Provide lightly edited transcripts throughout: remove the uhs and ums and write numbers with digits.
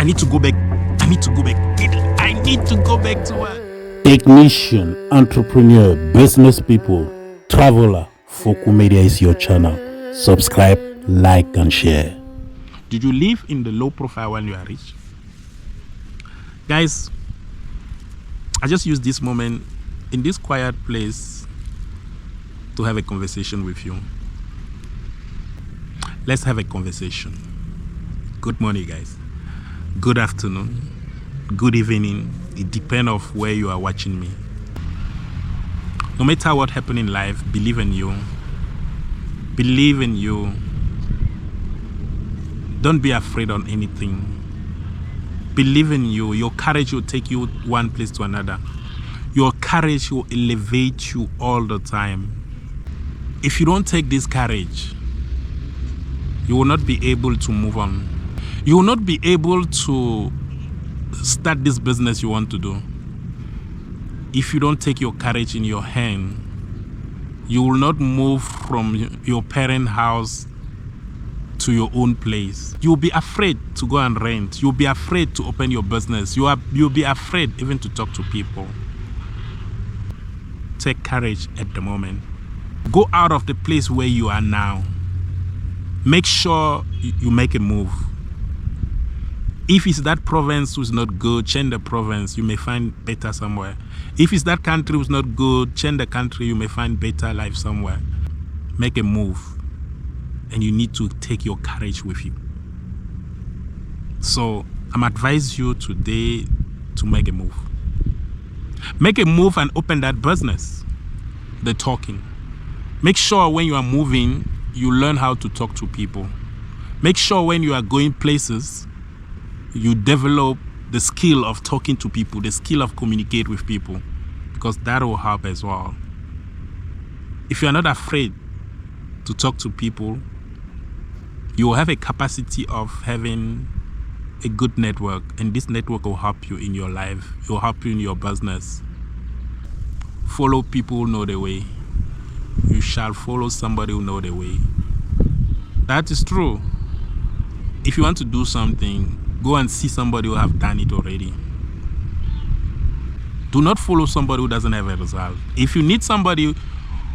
need to go back. I need to go back. I need to go back to work. Technician, entrepreneur, business people, traveler, Fokou Media is your channel. Subscribe, like, and share. Did you live in the low profile when you are rich? Guys, I just use this moment in this quiet place to have a conversation with you. Let's have a conversation. Good morning, guys. Good afternoon. Good evening. It depends on where you are watching me. No matter what happens in life, believe in you. Believe in you. Don't be afraid on anything. Believe in you. Your courage will take you one place to another. Your courage will elevate you all the time. If you don't take this courage, you will not be able to move on. You will not be able to start this business you want to do. If you don't take your courage in your hand, you will not move from your parent house to your own place. You'll be afraid to go and rent. You'll be afraid to open your business. You'll be afraid even to talk to people. Take courage at the moment. Go out of the place where you are now. Make sure you make a move. If it's that province who's not good, change the province. You may find better somewhere. If it's that country who's not good, change the country. You may find better life somewhere. Make a move. And you need to take your courage with you. So I'm advising you today to make a move. Make a move and open that business. The talking. Make sure when you are moving, you learn how to talk to people. Make sure when you are going places, you develop the skill of talking to people, the skill of communicate with people, because that will help as well. If you are not afraid to talk to people, you will have a capacity of having a good network, and this network will help you in your life. It will help you in your business. Follow people who know the way. You shall follow somebody who know the way. That is true. If you want to do something, go and see somebody who have done it already. Do not follow somebody who doesn't have a result. If you need somebody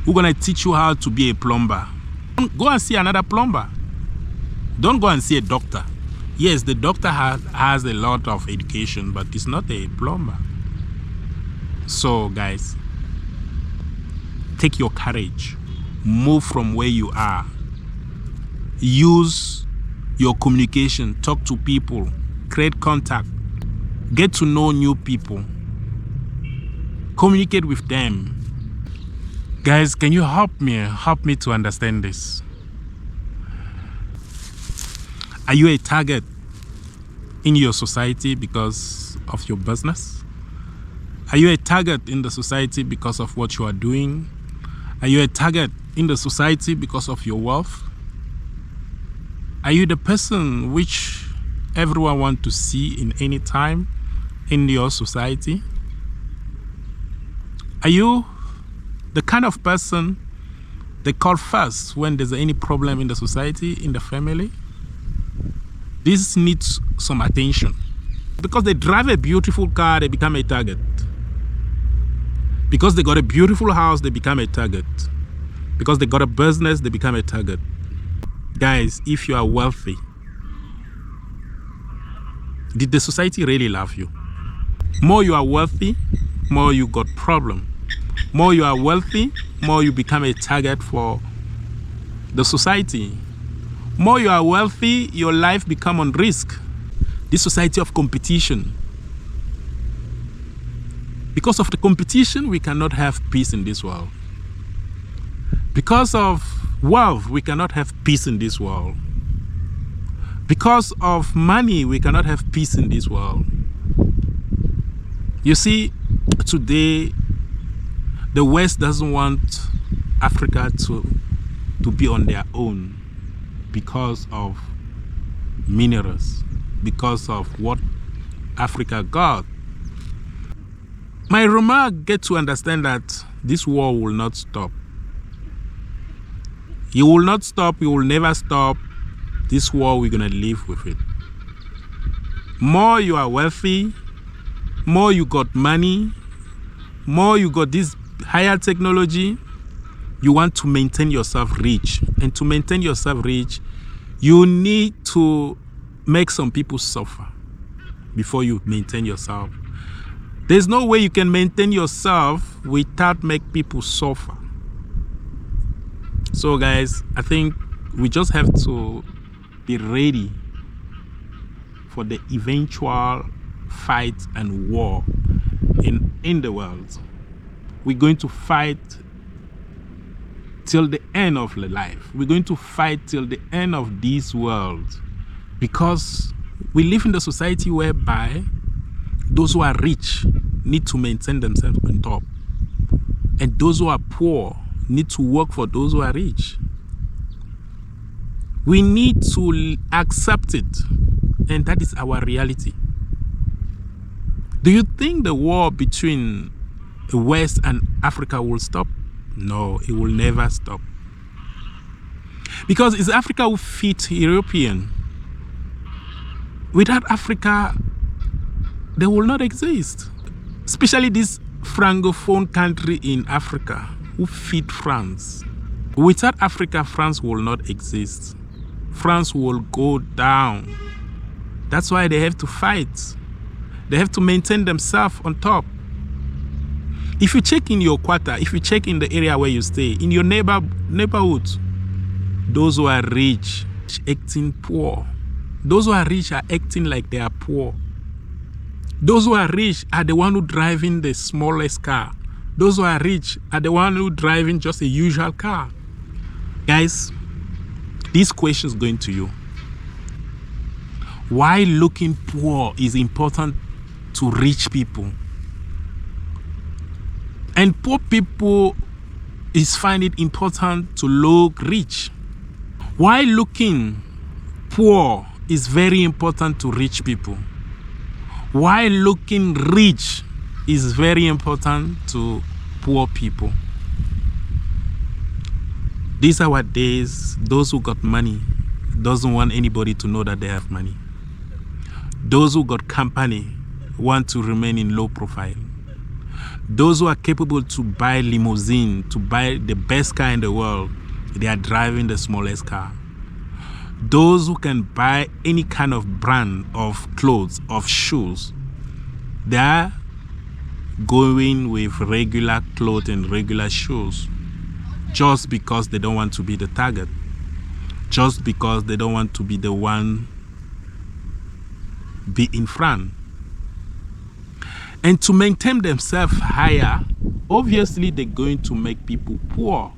who's going to teach you how to be a plumber, go and see another plumber. Don't go and see a doctor. Yes, the doctor has a lot of education, but it's not a plumber. So, guys, take your courage. Move from where you are. Use your communication. Talk to people. Create contact. Get to know new people. Communicate with them. Guys, can you help me? Help me to understand this. Are you a target in your society because of your business? Are you a target in the society because of what you are doing? Are you a target in the society because of your wealth? Are you the person which everyone wants to see in any time in your society? Are you the kind of person they call first when there's any problem in the society, in the family? This needs some attention. Because they drive a beautiful car, they become a target. Because they got a beautiful house, they become a target. Because they got a business, they become a target. Guys, if you are wealthy, did the society really love you? More you are wealthy, more you got problem. More you are wealthy, more you become a target for the society. More you are wealthy, your life become on risk. This society of competition. Because of the competition, we cannot have peace in this world. Because of wealth, we cannot have peace in this world. Because of money, we cannot have peace in this world. You see, today, the West doesn't want Africa to be on their own because of minerals, because of what Africa got. My remark get to understand that this war will not stop. It will not stop. It will never stop. This war, we're going to live with it. More you are wealthy, more you got money, more you got this higher technology, you want to maintain yourself rich. And to maintain yourself rich, you need to make some people suffer before you maintain yourself. There's no way you can maintain yourself without make people suffer. So guys, I think we just have to be ready for the eventual fight and war in the world. We're going to fight till the end of the life. We're going to fight till the end of this world, because we live in a society whereby those who are rich need to maintain themselves on top, and those who are poor need to work for those who are rich. We need to accept it, and that is our reality. Do you think the war between the West and Africa will stop? No, it will never stop. Because it's Africa who feeds European. Without Africa, they will not exist. Especially this Francophone country in Africa who feed France. Without Africa, France will not exist. France will go down. That's why they have to fight. They have to maintain themselves on top. If you check in your quarter, if you check in the area where you stay, in your neighborhood, those who are rich acting poor. Those who are rich are acting like they are poor. Those who are rich are the one who driving the smallest car. Those who are rich are the one who driving just a usual car. Guys, this question is going to you. Why looking poor is important to rich people? And poor people find it important to look rich. Why looking poor is very important to rich people? Why looking rich is very important to poor people? These are our days. Those who got money doesn't want anybody to know that they have money. Those who got company want to remain in low profile. Those who are capable to buy limousine, to buy the best car in the world, they are driving the smallest car. Those who can buy any kind of brand of clothes, of shoes, they are going with regular clothes and regular shoes just because they don't want to be the target, just because they don't want to be the one be in front. And to maintain themselves higher, obviously they're going to make people poor.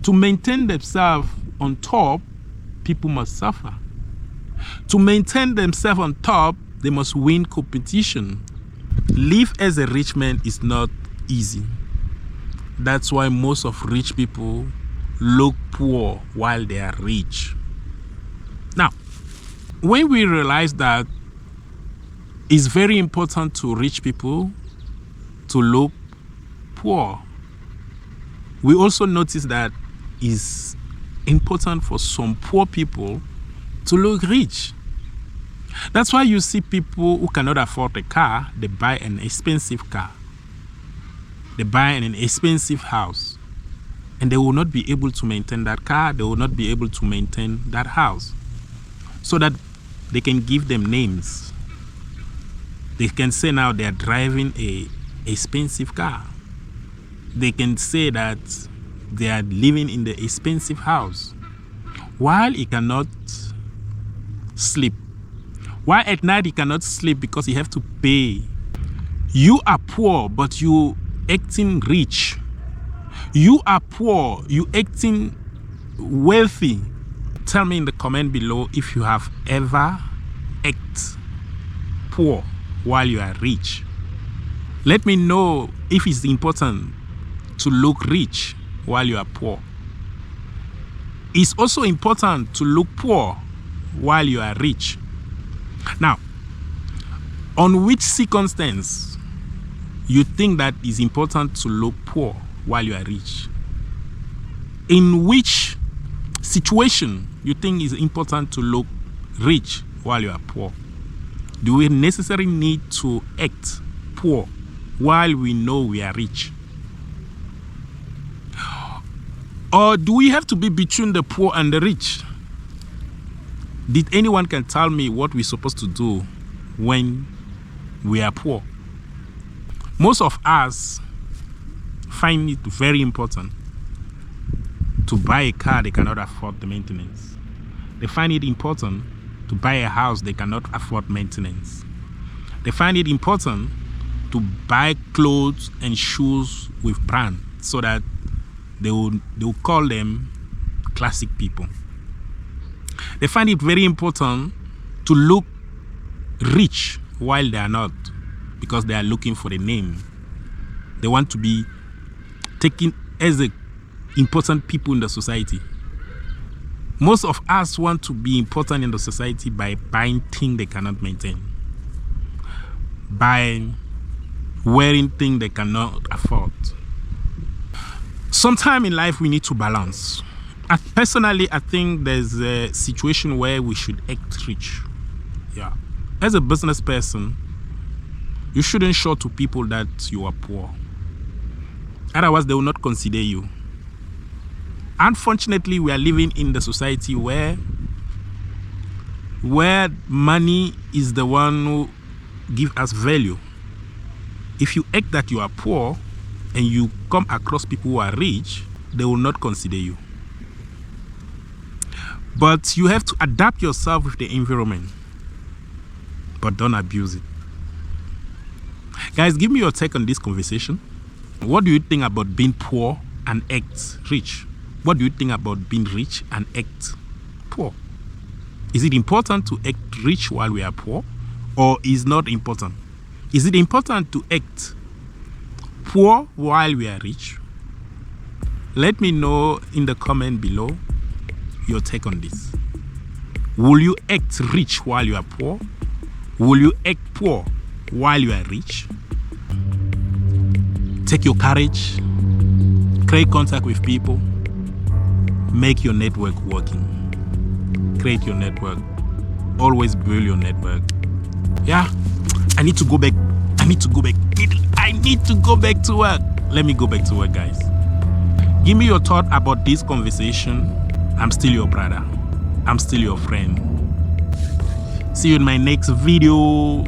To maintain themselves on top, people must suffer. To maintain themselves on top, they must win competition. Live as a rich man is not easy. That's why most of rich people look poor while they are rich. Now, when we realize that it's very important to rich people to look poor, we also notice that it's important for some poor people to look rich. That's why you see people who cannot afford a car, they buy an expensive car. They buy an expensive house. And they will not be able to maintain that car, they will not be able to maintain that house. So that they can give them names. They can say now they are driving a expensive car. They can say that they are living in the expensive house, while he cannot sleep. Why at night he cannot sleep? Because he have to pay. You are poor, but you acting rich. You are poor, you acting wealthy. Tell me in the comment below if you have ever act poor while you are rich. Let me know if it's important to look rich while you are poor. It's also important to look poor while you are rich. Now, on which circumstance you think that is important to look poor while you are rich? In which situation you think is important to look rich while you are poor? Do we necessarily need to act poor while we know we are rich? Or do we have to be between the poor and the rich? Did anyone can tell me what we're supposed to do when we are poor? Most of us find it very important to buy a car they cannot afford the maintenance. They find it important to buy a house they cannot afford maintenance. They find it important to buy clothes and shoes with brand so that they will call them classic people. They find it very important to look rich while they are not, because they are looking for the name. They want to be taken as important people in the society. Most of us want to be important in the society by buying things they cannot maintain, by wearing things they cannot afford. Sometime in life we need to balance. Personally, I think there's a situation where we should act rich. Yeah. As a business person, you shouldn't show to people that you are poor. Otherwise, they will not consider you. Unfortunately, we are living in the society where money is the one who gives us value. If you act that you are poor and you come across people who are rich, they will not consider you. But you have to adapt yourself with the environment, but don't abuse it. Guys, give me your take on this conversation. What do you think about being poor and act rich? What do you think about being rich and act poor? Is it important to act rich while we are poor, or is not important? Is it important to act poor while we are rich? Let me know in the comment below your take on this. Will you act rich while you are poor? Will you act poor while you are rich? Take your courage, create contact with people, make your network working. Create your network. Always build your network. Yeah, I need to go back. I need to go back to work. Let me go back to work, guys. Give me your thought about this conversation. I'm still your brother. I'm still your friend. See you in my next video.